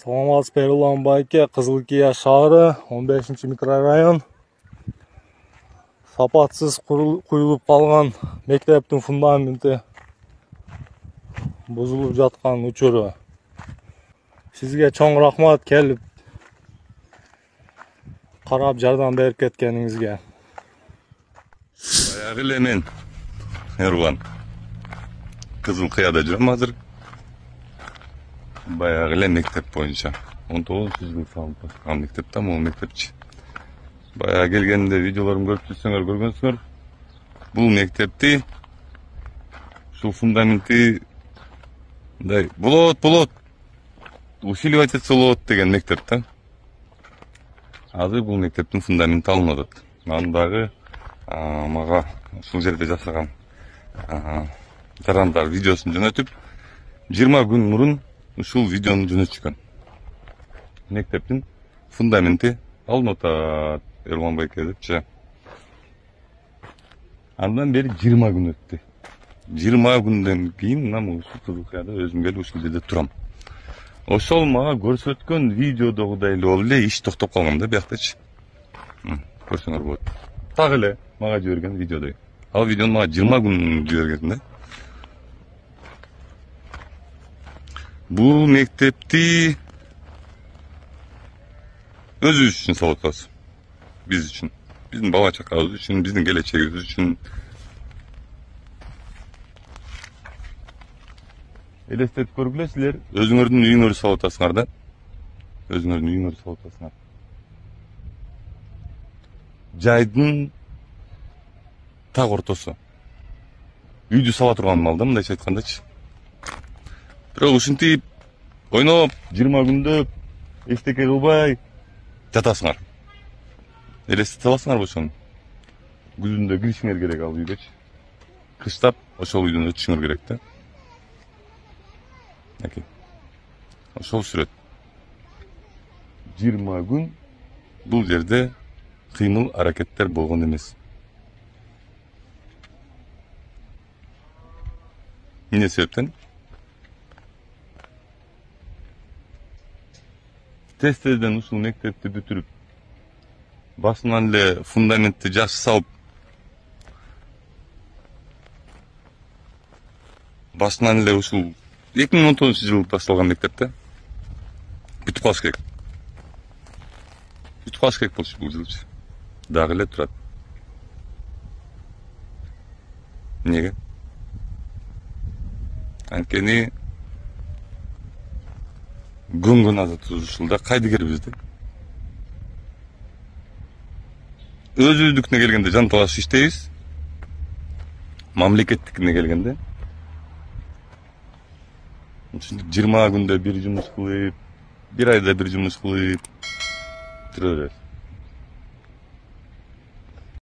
Саламатсыз Перулан байке, Кызылкия шаары, 15 микрорайон. Сапатсыз куюлуп калган мектептин фундаменти бузулуп жаткан учуру. Сизге чоң рахмат келип карап жардам берип кеткениңизге. Баягы эле мен Эрлан Кызылкыяда жүрөм азыр. Баягы эле мектеп боюнча 19-жыл салынып жаткан мектепте, могу мектепчи. Баягы келгенде видеолорун көрүп жүрсөңөр көргөнсүңөр. Бул мектепти ушул фундаменти мындай болот усиливать этсе болот деген мектеп да. Азыр бул мектептин фундаменти алынып атат. Анан дагы мага ушул жерде жасаган жарандар видеосун жөнөтүп 20 күн мурун ушул видеону жөнөтүшкөн. Мектептин фундаменти алынып атат Эрлан байке депчи. Андан бери 20 күн өттү. 20 күндөн кийин мына ушул Кызылкыяда өзүм келип ушул жерде турам. Ошол мага көрсөткөн видеодогудай эле иш токтоп калган да бияктачы. Көрсөңөр болот. Так эле мага жиберген видеодой. Ал видеону мага 20 күн жиберген да. Бул мектепти өзүбүз үчүн салып атабыз. Биз үчүн, биздин бала чакабыз үчүн, биздин келечегибиз үчүн. Элестетип көргүлөсүлөр, өзүңөрдүн үйүңөрдү салып атасыңар да. Өзүңөрдүн үйүңөрдү салып атасыңар. Жайдын так ортосу. Үйдү сала турган малда, мындайча айткандачы. Бирок ушинтип ойноп 20 күндө эчтеке кылбай жатасыңар. Элестете аласыңарбы ошону? Күзүндө киришиңер керек ал үйгөчү. Кыштап ошол үйдөн өтүшүңөр керек да. Ошол сүрөт. 20 күн бул жерде кыймыл аракеттер болгон эмес. Эмне себептен? Тез-тезден ушул мектепти бүтүрүп, башынан эле фундаментти жакшы салып, башынан эле ушул 2019-жылы башталган мектепте бүтүп калыш керек. Бүтүп калыш керек болчу бул жылчы. Дагы эле турат. Неге? Анткени күнгөн азат ушулда кайдыгербиз да. Өзүбүздүкүнө келгенде жанталашып иштейбиз. Мамлекеттикине келгенде 20 күндө бир жумуш кылып, бир айда бир жумуш кылып жүрөбүз.